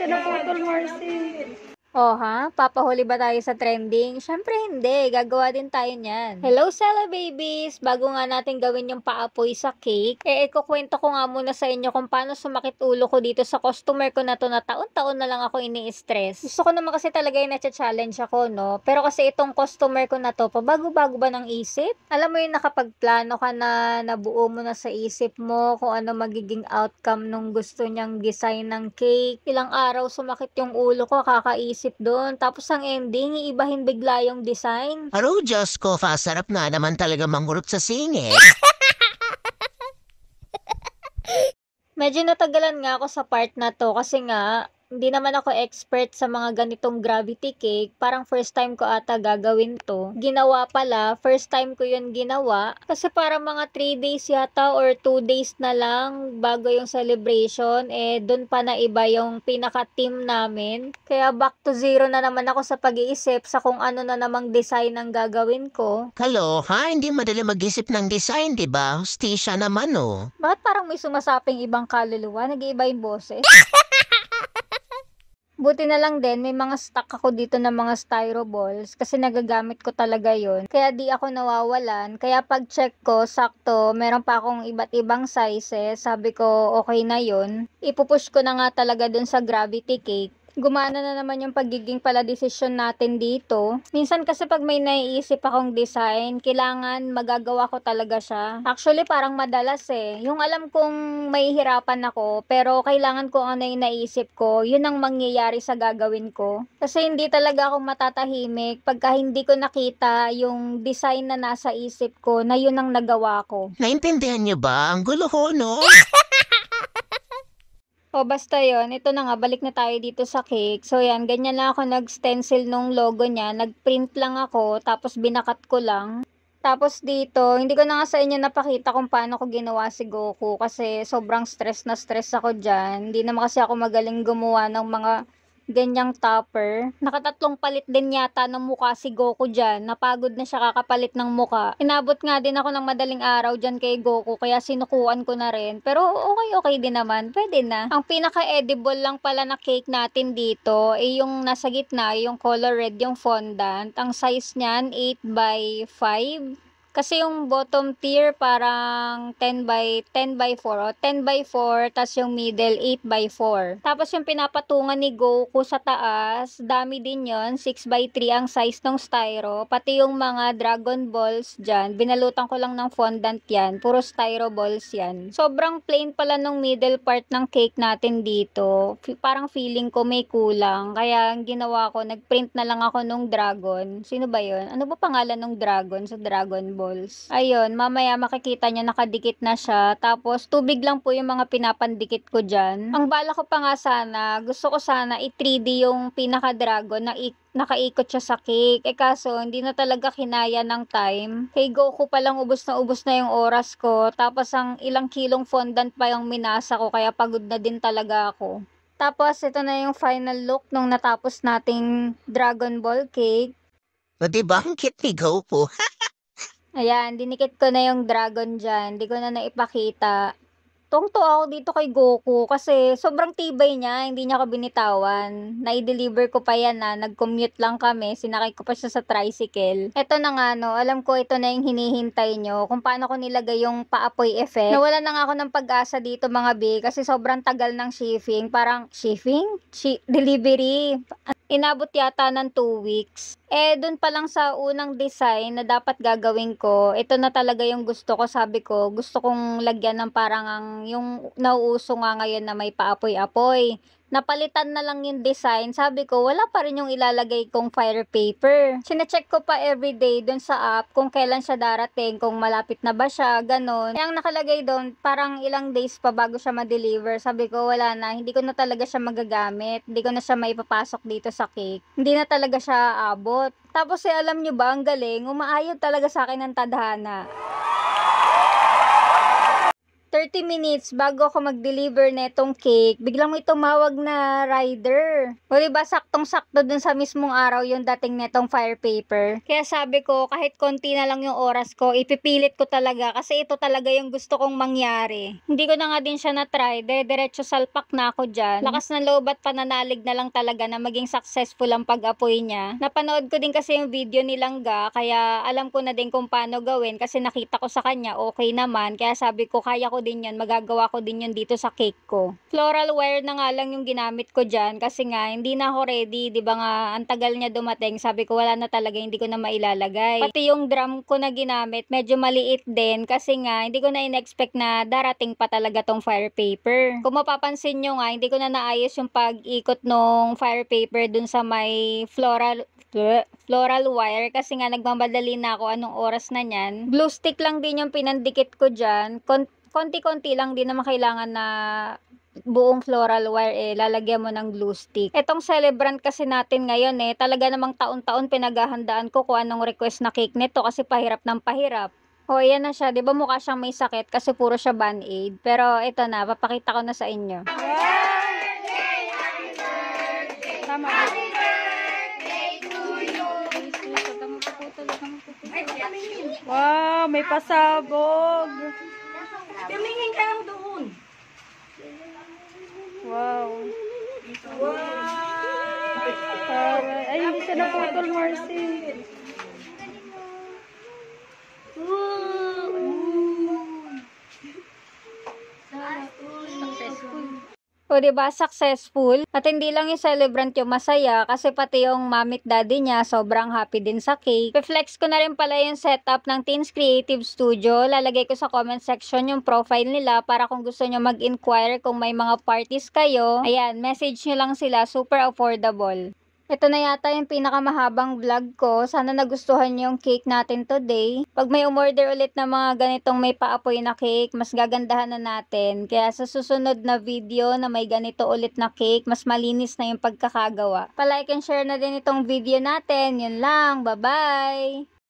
Kasi naputol, Marcy. Oh ha? Papahuli ba tayo sa trending? Syempre hindi. Gagawa din tayo niyan. Hello, Sela babies! Bago nga natin gawin yung paapoy sa cake, ikukwento ko nga muna sa inyo kung paano sumakit ulo ko dito sa customer ko na to na taon-taon na lang ako ini-stress. Gusto ko naman kasi talaga yung na-challenge ako, no? Pero kasi itong customer ko na to, pabago-bago ba ng isip? Alam mo yung nakapagplano ka na, nabuo mo na sa isip mo kung ano magiging outcome nung gusto niyang design ng cake. Ilang araw sumakit yung ulo ko, kakaisip doon. Tapos ang ending, iibahin bigla yung design. Aro, Diyos ko, sarap na naman talaga mangurot sa singit. Medyo natagalan nga ako sa part na to kasi nga, hindi naman ako expert sa mga ganitong gravity cake. Parang first time ko ata gagawin to. Ginawa pala, first time ko yun ginawa. Kasi parang mga 3 days yata or 2 days na lang bago yung celebration. Dun pa na iba yung pinaka-team namin. Kaya back to zero na naman ako sa pag-iisip sa kung ano na namang design ang gagawin ko. Kaloka, hindi madali mag-isip ng design, di ba? Hustisya naman, oh. Bakit parang may sumasaping ibang kaluluwa? Nag-iiba yung boses? Buti na lang din, may mga stock ako dito ng mga styro balls kasi nagagamit ko talaga yon. Kaya di ako nawawalan. Kaya pag check ko, sakto, meron pa akong iba't ibang sizes. Sabi ko, okay na yon. Ipupush ko na nga talaga dun sa gravity cake. Gumana na naman yung pagiging pala desisyon natin dito. Minsan kasi pag may naiisip akong design, kailangan magagawa ko talaga siya. Actually, parang madalas Yung alam kong mahihirapan ako, pero kailangan ko ano yung naisip ko, yun ang mangyayari sa gagawin ko. Kasi hindi talaga ako matatahimik pagka hindi ko nakita yung design na nasa isip ko na yun ang nagawa ko. Naintindihan niyo ba? Ang gulo ko, no? O basta yon, ito na nga, balik na tayo dito sa cake. So yan, ganyan lang ako nag-stencil nung logo niya. Nag-print lang ako, tapos binakat ko lang. Tapos dito, hindi ko na nga sa inyo napakita kung paano ko ginawa si Goku kasi sobrang stress na stress ako dyan. Hindi naman kasi ako magaling gumawa ng mga ganyang topper. Nakatatlong palit din yata ng muka si Goku dyan. Napagod na siya kakapalit ng muka. Inabot nga din ako ng madaling araw dyan kay Goku kaya sinukuan ko na rin. Pero okay din naman. Pwede na. Ang pinaka-edible lang pala na cake natin dito ay yung nasa gitna, yung color red, yung fondant. Ang size niyan 8 by 5. Kasi yung bottom tier parang 10 by 4 o 10 by 4, tas yung middle 8 by 4. Tapos yung pinapatungan ni Goku sa taas, dami din yon, 6 by 3 ang size ng styro. Pati yung mga Dragon Balls dyan, binalutan ko lang ng fondant yan, puro styro balls yan. Sobrang plain pala nung middle part ng cake natin dito. Parang feeling ko may kulang, kaya ang ginawa ko, nagprint na lang ako nung dragon. Sino ba yon? Ano ba pangalan ng dragon sa Dragon Ball? Ayun, mamaya makikita nyo nakadikit na siya. Tapos, tubig lang po yung mga pinapandikit ko dyan. Ang bala ko pa nga sana, gusto ko sana i-3D yung pinaka-dragon na nakaikot siya sa cake. Kaso, hindi na talaga kinaya ng time. Kay Goku palang ubos na yung oras ko. Tapos, ang ilang kilong fondant pa yung minasa ko, kaya pagod na din talaga ako. Tapos, ito na yung final look nung natapos nating Dragon Ball cake. O diba, ang cute ni Goku? Ayan, dinikit ko na yung dragon dyan. Hindi ko na naipakita. Tuwang-tuwa ako dito kay Goku kasi sobrang tibay niya, hindi niya ako binitawan. Na-deliver ko pa yan nag-commute lang kami, sinakay ko pa siya sa tricycle. Ito na nga alam ko ito na yung hinihintay nyo, kung paano ko nilagay yung paapoy effect. Nawalan na nga ako ng pag-asa dito mga B kasi sobrang tagal ng shipping. Parang, delivery. Inabot yata ng 2 weeks. Dun pa lang sa unang design na dapat gagawin ko, ito na talaga yung gusto ko. Sabi ko, gusto kong lagyan ng parang yung nauuso nga ngayon na may paapoy-apoy. Napalitan na lang yung design. Sabi ko, wala pa rin yung ilalagay kong fire paper. Sinecheck ko pa everyday dun sa app kung kailan siya darating, kung malapit na ba siya, ganun. Kaya ang nakalagay doon, parang ilang days pa bago siya ma-deliver. Sabi ko, wala na. Hindi ko na talaga siya magagamit. Hindi ko na siya maipapasok dito sa cake. Hindi na talaga siya abot. Tapos alam nyo ba, ang galing, umaayod talaga sa akin ng tadhana. 30 30 minutes bago ako mag-deliver netong cake, biglang may tumawag na rider. O diba, saktong-sakto dun sa mismong araw yung dating netong fire paper. Kaya sabi ko, kahit konti na lang yung oras ko, ipipilit ko talaga kasi ito talaga yung gusto kong mangyari. Hindi ko na nga din siya na-try, diretso salpak na ako dyan. Lakas ng loob at pananalig na lang talaga na maging successful ang pag-apoy niya. Napanood ko din kasi yung video ni Langga, kaya alam ko na din kung paano gawin kasi nakita ko sa kanya okay naman. Kaya sabi ko, kaya ko din yun, magagawa ko din yun dito sa cake ko. Floral wire na nga lang yung ginamit ko dyan kasi nga hindi na ako ready, di ba nga ang tagal niya dumating, sabi ko wala na talaga, hindi ko na mailalagay. Pati yung drum ko na ginamit medyo maliit din kasi nga hindi ko na in-expect na darating pa talaga tong fire paper. Kung mapapansin nyo nga, hindi ko na naayos yung pag-ikot nung fire paper dun sa may floral wire kasi nga nagmamadali na ako anong oras na nyan. Glue stick lang din yung pinandikit ko dyan. Konti-konti lang din naman kailangan na buong floral wire lalagyan mo ng glue stick. Etong celebrant kasi natin ngayon talaga namang taon-taon pinaghahandaan ko kung anong request na cake nito kasi pahirap ng pahirap. O, yan na siya. 'Di ba mukha siyang may sakit kasi puro siya Band-Aid. Pero ito na, papakita ko na sa inyo. Tama. Wow, may pasabog. Tumingin ka lang doon. Wow. Ay, hindi siya naputol, Marcy. O, diba, successful? At hindi lang yung celebrant yung masaya kasi pati yung mommy at daddy niya sobrang happy din sa cake. Reflex ko na rin pala yung setup ng Teens Creative Studio. Lalagay ko sa comment section yung profile nila para kung gusto nyo mag-inquire kung may mga parties kayo. Ayan, message nyo lang sila. Super affordable. Ito na yata yung pinakamahabang vlog ko. Sana nagustuhan niyo yung cake natin today. Pag may umorder ulit ng mga ganitong may paapoy na cake, mas gagandahan na natin. Kaya sa susunod na video na may ganito ulit na cake, mas malinis na yung pagkakagawa. Pa-like and share na din itong video natin. Yun lang. Bye-bye!